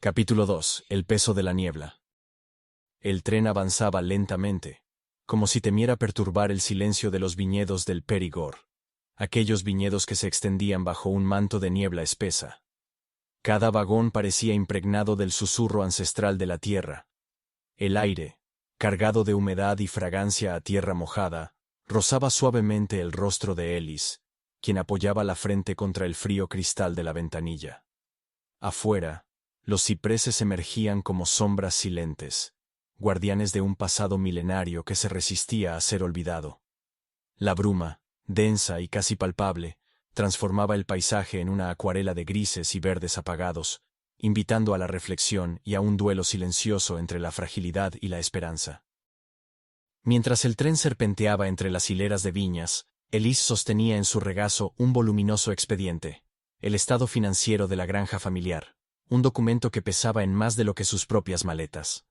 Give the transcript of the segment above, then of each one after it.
Capítulo 2. El peso de la niebla. El tren avanzaba lentamente, como si temiera perturbar el silencio de los viñedos del Périgord, aquellos viñedos que se extendían bajo un manto de niebla espesa. Cada vagón parecía impregnado del susurro ancestral de la tierra. El aire, cargado de humedad y fragancia a tierra mojada, rozaba suavemente el rostro de Ellis, quien apoyaba la frente contra el frío cristal de la ventanilla. Afuera, los cipreses emergían como sombras silentes, guardianes de un pasado milenario que se resistía a ser olvidado. La bruma, densa y casi palpable, transformaba el paisaje en una acuarela de grises y verdes apagados, invitando a la reflexión y a un duelo silencioso entre la fragilidad y la esperanza. Mientras el tren serpenteaba entre las hileras de viñas, Ellis sostenía en su regazo un voluminoso expediente, el estado financiero de la granja familiar, un documento que pesaba en más de lo que sus propias maletas.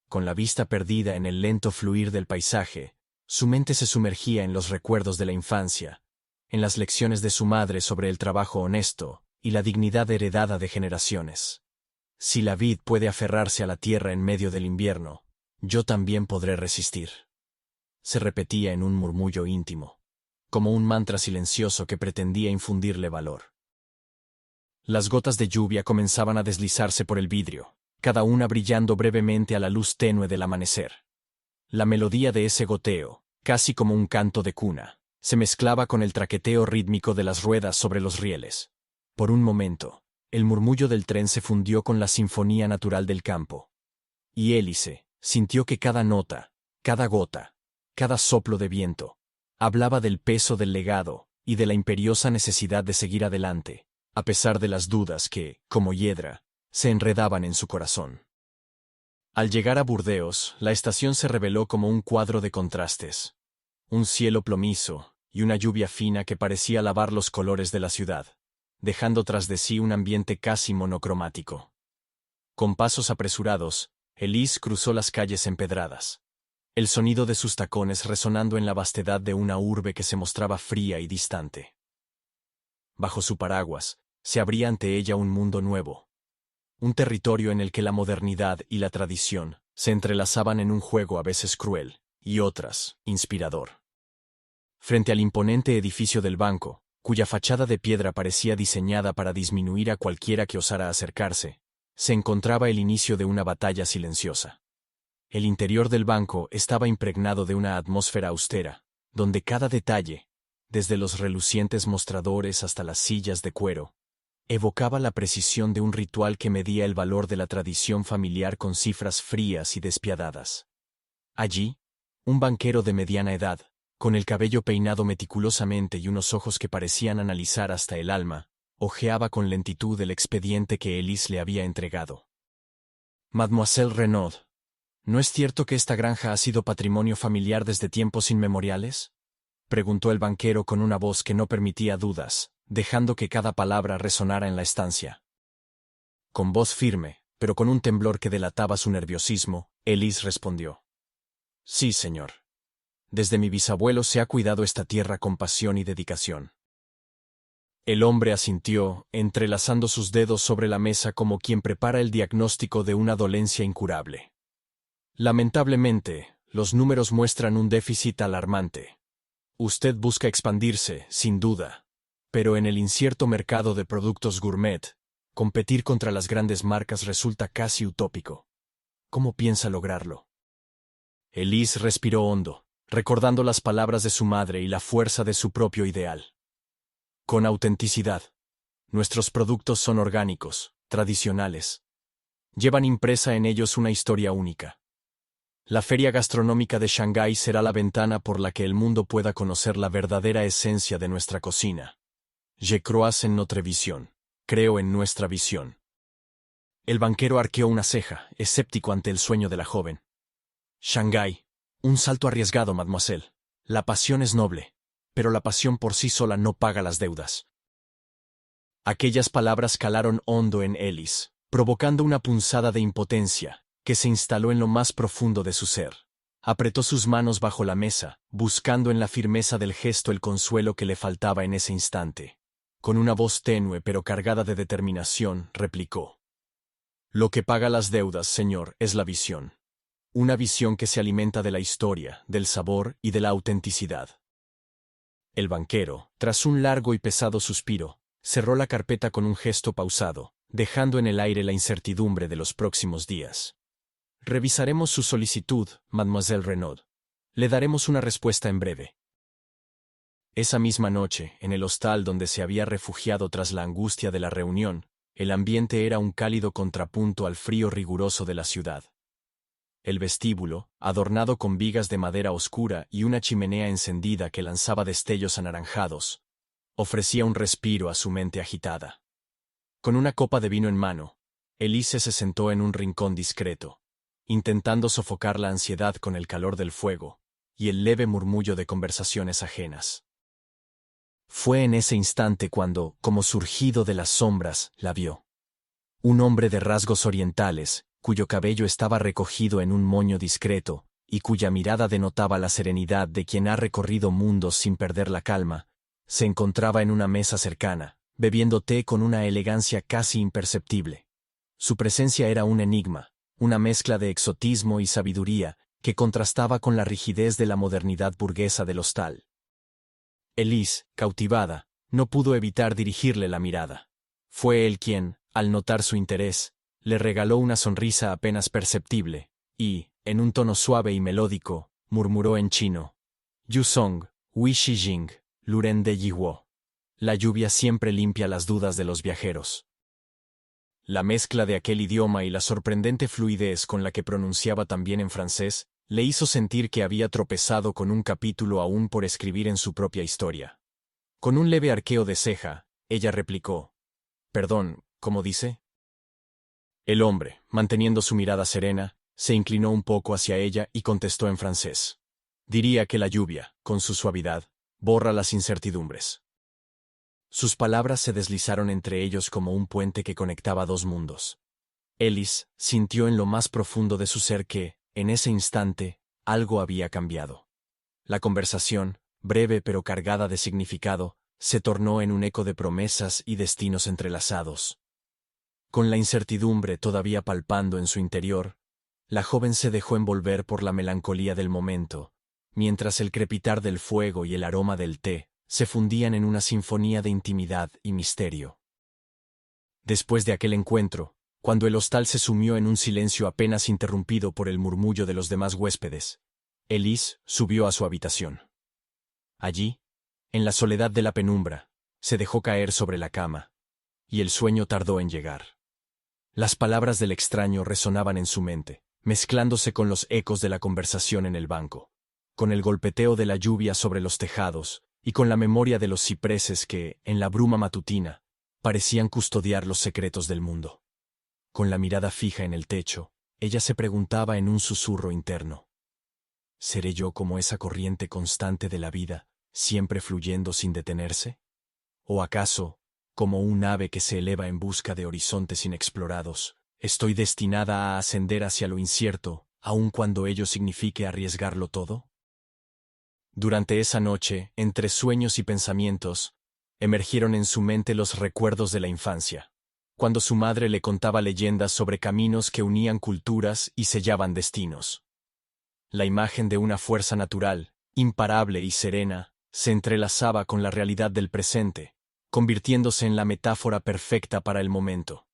Con la vista perdida en el lento fluir del paisaje, su mente se sumergía en los recuerdos de la infancia, en las lecciones de su madre sobre el trabajo honesto y la dignidad heredada de generaciones. Si la vid puede aferrarse a la tierra en medio del invierno, yo también podré resistir. Se repetía en un murmullo íntimo, como un mantra silencioso que pretendía infundirle valor. Las gotas de lluvia comenzaban a deslizarse por el vidrio, cada una brillando brevemente a la luz tenue del amanecer. La melodía de ese goteo, casi como un canto de cuna, se mezclaba con el traqueteo rítmico de las ruedas sobre los rieles. Por un momento, el murmullo del tren se fundió con la sinfonía natural del campo. Y Hélice sintió que cada nota, cada gota, cada soplo de viento, hablaba del peso del legado y de la imperiosa necesidad de seguir adelante, a pesar de las dudas que, como hiedra, se enredaban en su corazón. Al llegar a Burdeos, la estación se reveló como un cuadro de contrastes. Un cielo plomizo y una lluvia fina que parecía lavar los colores de la ciudad, dejando tras de sí un ambiente casi monocromático. Con pasos apresurados, Ellis cruzó las calles empedradas, el sonido de sus tacones resonando en la vastedad de una urbe que se mostraba fría y distante. Bajo su paraguas, se abría ante ella un mundo nuevo. Un territorio en el que la modernidad y la tradición se entrelazaban en un juego a veces cruel, y otras, inspirador. Frente al imponente edificio del banco, cuya fachada de piedra parecía diseñada para disminuir a cualquiera que osara acercarse, se encontraba el inicio de una batalla silenciosa. El interior del banco estaba impregnado de una atmósfera austera, donde cada detalle, desde los relucientes mostradores hasta las sillas de cuero, evocaba la precisión de un ritual que medía el valor de la tradición familiar con cifras frías y despiadadas. Allí, un banquero de mediana edad, con el cabello peinado meticulosamente y unos ojos que parecían analizar hasta el alma, hojeaba con lentitud el expediente que Ellis le había entregado. «Mademoiselle Renaud, ¿no es cierto que esta granja ha sido patrimonio familiar desde tiempos inmemoriales?», preguntó el banquero con una voz que no permitía dudas, dejando que cada palabra resonara en la estancia. Con voz firme, pero con un temblor que delataba su nerviosismo, Ellis respondió: «Sí, señor. Desde mi bisabuelo se ha cuidado esta tierra con pasión y dedicación». El hombre asintió, entrelazando sus dedos sobre la mesa como quien prepara el diagnóstico de una dolencia incurable. «Lamentablemente, los números muestran un déficit alarmante. Usted busca expandirse, sin duda, pero en el incierto mercado de productos gourmet, competir contra las grandes marcas resulta casi utópico. ¿Cómo piensa lograrlo?». Ellis respiró hondo, recordando las palabras de su madre y la fuerza de su propio ideal. «Con autenticidad. Nuestros productos son orgánicos, tradicionales. Llevan impresa en ellos una historia única. La Feria Gastronómica de Shanghái será la ventana por la que el mundo pueda conocer la verdadera esencia de nuestra cocina. Je crois en notre vision. Creo en nuestra visión». El banquero arqueó una ceja, escéptico ante el sueño de la joven. «Shanghái. Un salto arriesgado, mademoiselle. La pasión es noble, pero la pasión por sí sola no paga las deudas». Aquellas palabras calaron hondo en Ellis, provocando una punzada de impotencia que se instaló en lo más profundo de su ser. Apretó sus manos bajo la mesa, buscando en la firmeza del gesto el consuelo que le faltaba en ese instante. Con una voz tenue pero cargada de determinación, replicó: Lo que paga las deudas, señor, es la visión. Una visión que se alimenta de la historia, del sabor y de la autenticidad. El banquero, tras un largo y pesado suspiro, cerró la carpeta con un gesto pausado, dejando en el aire la incertidumbre de los próximos días. Revisaremos su solicitud, Mademoiselle Renaud. Le daremos una respuesta en breve. Esa misma noche, en el hostal donde se había refugiado tras la angustia de la reunión, el ambiente era un cálido contrapunto al frío riguroso de la ciudad. El vestíbulo, adornado con vigas de madera oscura y una chimenea encendida que lanzaba destellos anaranjados, ofrecía un respiro a su mente agitada. Con una copa de vino en mano, Elise se sentó en un rincón discreto, intentando sofocar la ansiedad con el calor del fuego y el leve murmullo de conversaciones ajenas. Fue en ese instante cuando, como surgido de las sombras, la vio. Un hombre de rasgos orientales, cuyo cabello estaba recogido en un moño discreto, y cuya mirada denotaba la serenidad de quien ha recorrido mundos sin perder la calma, se encontraba en una mesa cercana, bebiendo té con una elegancia casi imperceptible. Su presencia era un enigma, una mezcla de exotismo y sabiduría, que contrastaba con la rigidez de la modernidad burguesa del hostal. Elise, cautivada, no pudo evitar dirigirle la mirada. Fue él quien, al notar su interés, le regaló una sonrisa apenas perceptible, y, en un tono suave y melódico, murmuró en chino: Yu Song, Wei Shijing, Luren de Yiwo. La lluvia siempre limpia las dudas de los viajeros. La mezcla de aquel idioma y la sorprendente fluidez con la que pronunciaba también en francés, le hizo sentir que había tropezado con un capítulo aún por escribir en su propia historia. Con un leve arqueo de ceja, ella replicó: Perdón, ¿cómo dice? El hombre, manteniendo su mirada serena, se inclinó un poco hacia ella y contestó en francés. Diría que la lluvia, con su suavidad, borra las incertidumbres. Sus palabras se deslizaron entre ellos como un puente que conectaba dos mundos. Elise sintió en lo más profundo de su ser que, en ese instante, algo había cambiado. La conversación, breve pero cargada de significado, se tornó en un eco de promesas y destinos entrelazados. Con la incertidumbre todavía palpando en su interior, la joven se dejó envolver por la melancolía del momento, mientras el crepitar del fuego y el aroma del té se fundían en una sinfonía de intimidad y misterio. Después de aquel encuentro, cuando el hostal se sumió en un silencio apenas interrumpido por el murmullo de los demás huéspedes, Elise subió a su habitación. Allí, en la soledad de la penumbra, se dejó caer sobre la cama, y el sueño tardó en llegar. Las palabras del extraño resonaban en su mente, mezclándose con los ecos de la conversación en el banco, con el golpeteo de la lluvia sobre los tejados y con la memoria de los cipreses que, en la bruma matutina, parecían custodiar los secretos del mundo. Con la mirada fija en el techo, ella se preguntaba en un susurro interno: ¿seré yo como esa corriente constante de la vida, siempre fluyendo sin detenerse? ¿O acaso, como un ave que se eleva en busca de horizontes inexplorados, estoy destinada a ascender hacia lo incierto, aun cuando ello signifique arriesgarlo todo? Durante esa noche, entre sueños y pensamientos, emergieron en su mente los recuerdos de la infancia, cuando su madre le contaba leyendas sobre caminos que unían culturas y sellaban destinos. La imagen de una fuerza natural, imparable y serena, se entrelazaba con la realidad del presente, convirtiéndose en la metáfora perfecta para el momento.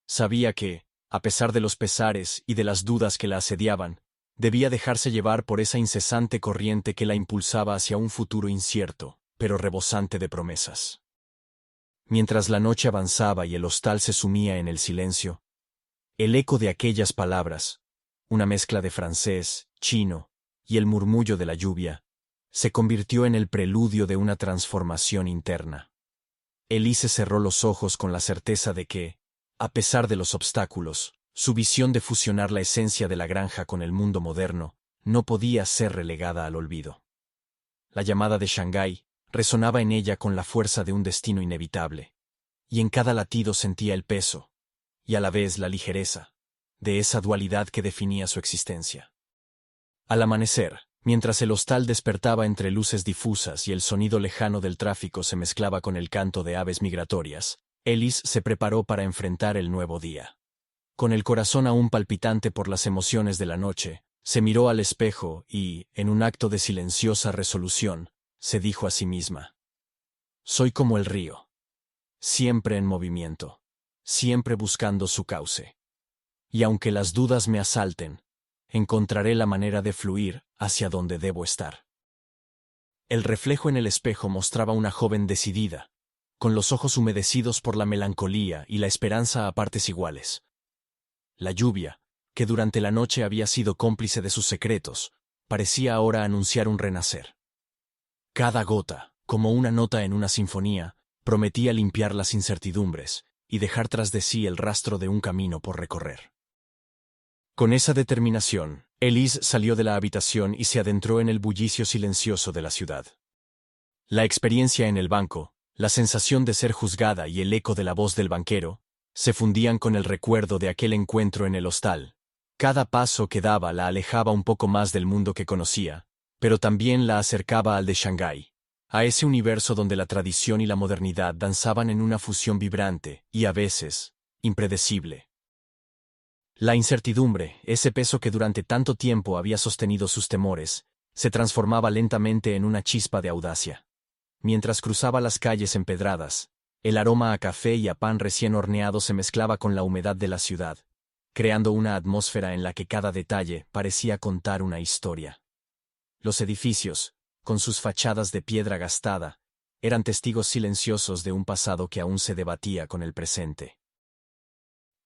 Sabía que, a pesar de los pesares y de las dudas que la asediaban, debía dejarse llevar por esa incesante corriente que la impulsaba hacia un futuro incierto, pero rebosante de promesas. Mientras la noche avanzaba y el hostal se sumía en el silencio, el eco de aquellas palabras, una mezcla de francés, chino y el murmullo de la lluvia, se convirtió en el preludio de una transformación interna. Elise cerró los ojos con la certeza de que, a pesar de los obstáculos, su visión de fusionar la esencia de la granja con el mundo moderno no podía ser relegada al olvido. La llamada de Shanghái resonaba en ella con la fuerza de un destino inevitable, y en cada latido sentía el peso, y a la vez la ligereza, de esa dualidad que definía su existencia. Al amanecer, mientras el hostal despertaba entre luces difusas y el sonido lejano del tráfico se mezclaba con el canto de aves migratorias, Elise se preparó para enfrentar el nuevo día. Con el corazón aún palpitante por las emociones de la noche, se miró al espejo y, en un acto de silenciosa resolución, se dijo a sí misma: soy como el río, siempre en movimiento, siempre buscando su cauce. Y aunque las dudas me asalten, encontraré la manera de fluir hacia donde debo estar. El reflejo en el espejo mostraba una joven decidida, con los ojos humedecidos por la melancolía y la esperanza a partes iguales. La lluvia, que durante la noche había sido cómplice de sus secretos, parecía ahora anunciar un renacer. Cada gota, como una nota en una sinfonía, prometía limpiar las incertidumbres y dejar tras de sí el rastro de un camino por recorrer. Con esa determinación, Elise salió de la habitación y se adentró en el bullicio silencioso de la ciudad. La experiencia en el banco, la sensación de ser juzgada y el eco de la voz del banquero, se fundían con el recuerdo de aquel encuentro en el hostal. Cada paso que daba la alejaba un poco más del mundo que conocía, pero también la acercaba al de Shanghái, a ese universo donde la tradición y la modernidad danzaban en una fusión vibrante y, a veces, impredecible. La incertidumbre, ese peso que durante tanto tiempo había sostenido sus temores, se transformaba lentamente en una chispa de audacia. Mientras cruzaba las calles empedradas, el aroma a café y a pan recién horneado se mezclaba con la humedad de la ciudad, creando una atmósfera en la que cada detalle parecía contar una historia. Los edificios, con sus fachadas de piedra gastada, eran testigos silenciosos de un pasado que aún se debatía con el presente.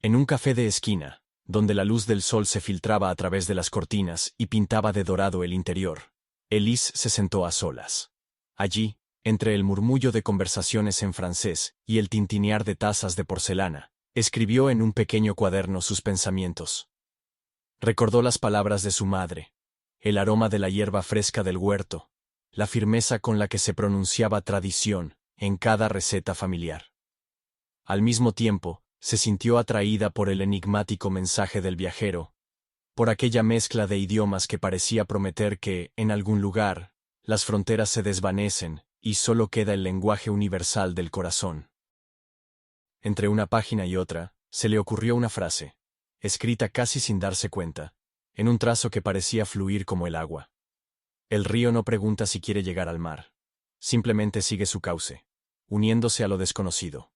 En un café de esquina, donde la luz del sol se filtraba a través de las cortinas y pintaba de dorado el interior, Elise se sentó a solas. Allí, entre el murmullo de conversaciones en francés y el tintinear de tazas de porcelana, escribió en un pequeño cuaderno sus pensamientos. Recordó las palabras de su madre, el aroma de la hierba fresca del huerto, la firmeza con la que se pronunciaba tradición en cada receta familiar. Al mismo tiempo, se sintió atraída por el enigmático mensaje del viajero, por aquella mezcla de idiomas que parecía prometer que, en algún lugar, las fronteras se desvanecen y solo queda el lenguaje universal del corazón. Entre una página y otra, se le ocurrió una frase, escrita casi sin darse cuenta, en un trazo que parecía fluir como el agua. El río no pregunta si quiere llegar al mar, simplemente sigue su cauce, uniéndose a lo desconocido.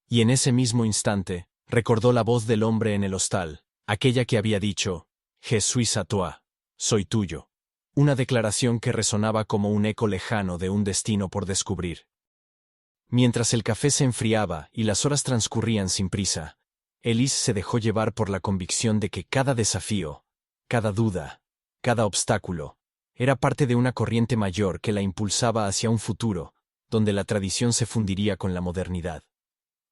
Y en ese mismo instante, recordó la voz del hombre en el hostal, aquella que había dicho, «Je suis à toi», soy tuyo, una declaración que resonaba como un eco lejano de un destino por descubrir. Mientras el café se enfriaba y las horas transcurrían sin prisa, Elise se dejó llevar por la convicción de que cada desafío, cada duda, cada obstáculo, era parte de una corriente mayor que la impulsaba hacia un futuro, donde la tradición se fundiría con la modernidad.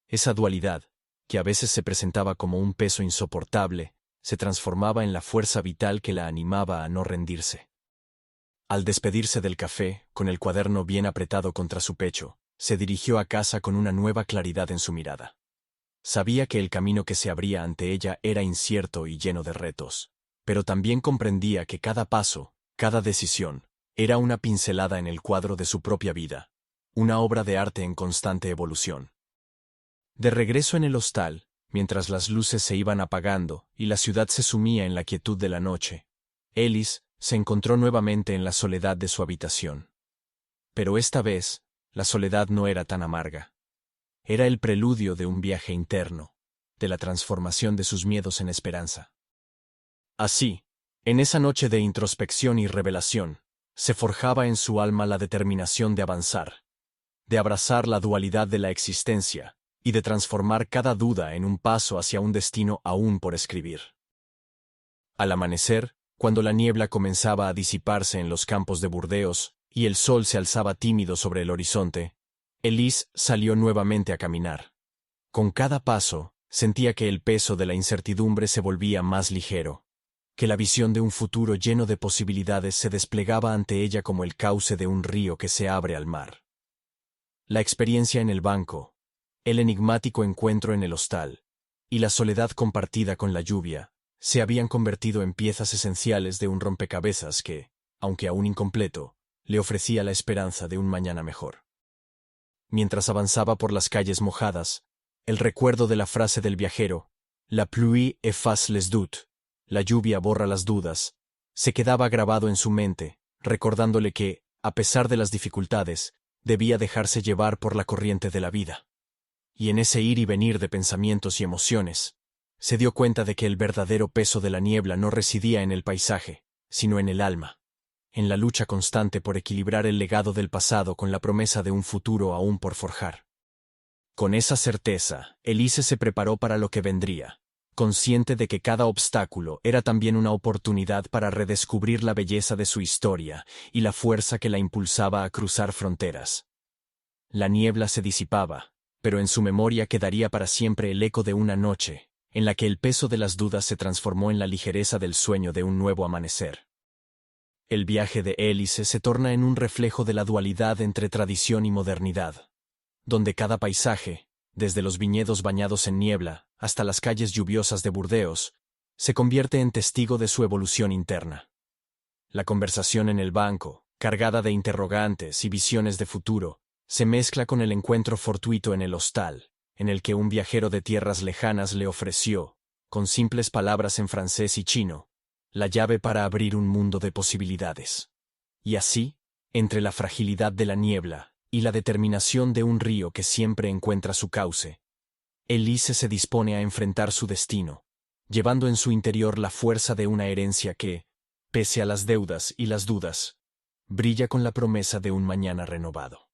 Esa dualidad, que a veces se presentaba como un peso insoportable, se transformaba en la fuerza vital que la animaba a no rendirse. Al despedirse del café, con el cuaderno bien apretado contra su pecho, se dirigió a casa con una nueva claridad en su mirada. Sabía que el camino que se abría ante ella era incierto y lleno de retos, pero también comprendía que cada paso, cada decisión, era una pincelada en el cuadro de su propia vida, una obra de arte en constante evolución. De regreso en el hostal, mientras las luces se iban apagando y la ciudad se sumía en la quietud de la noche, Elise se encontró nuevamente en la soledad de su habitación. Pero esta vez, la soledad no era tan amarga. Era el preludio de un viaje interno, de la transformación de sus miedos en esperanza. Así, en esa noche de introspección y revelación, se forjaba en su alma la determinación de avanzar, de abrazar la dualidad de la existencia, y de transformar cada duda en un paso hacia un destino aún por escribir. Al amanecer, cuando la niebla comenzaba a disiparse en los campos de Burdeos y el sol se alzaba tímido sobre el horizonte, Elise salió nuevamente a caminar. Con cada paso, sentía que el peso de la incertidumbre se volvía más ligero, que la visión de un futuro lleno de posibilidades se desplegaba ante ella como el cauce de un río que se abre al mar. La experiencia en el banco, el enigmático encuentro en el hostal y la soledad compartida con la lluvia se habían convertido en piezas esenciales de un rompecabezas que, aunque aún incompleto, le ofrecía la esperanza de un mañana mejor. Mientras avanzaba por las calles mojadas, el recuerdo de la frase del viajero, La pluie efface les doutes, la lluvia borra las dudas, se quedaba grabado en su mente, recordándole que, a pesar de las dificultades, debía dejarse llevar por la corriente de la vida. Y en ese ir y venir de pensamientos y emociones, se dio cuenta de que el verdadero peso de la niebla no residía en el paisaje, sino en el alma, en la lucha constante por equilibrar el legado del pasado con la promesa de un futuro aún por forjar. Con esa certeza, Elise se preparó para lo que vendría, consciente de que cada obstáculo era también una oportunidad para redescubrir la belleza de su historia y la fuerza que la impulsaba a cruzar fronteras. La niebla se disipaba, pero en su memoria quedaría para siempre el eco de una noche, en la que el peso de las dudas se transformó en la ligereza del sueño de un nuevo amanecer. El viaje de Elise se torna en un reflejo de la dualidad entre tradición y modernidad, donde cada paisaje, desde los viñedos bañados en niebla hasta las calles lluviosas de Burdeos, se convierte en testigo de su evolución interna. La conversación en el banco, cargada de interrogantes y visiones de futuro, se mezcla con el encuentro fortuito en el hostal, en el que un viajero de tierras lejanas le ofreció, con simples palabras en francés y chino, la llave para abrir un mundo de posibilidades. Y así, entre la fragilidad de la niebla y la determinación de un río que siempre encuentra su cauce, Elise se dispone a enfrentar su destino, llevando en su interior la fuerza de una herencia que, pese a las deudas y las dudas, brilla con la promesa de un mañana renovado.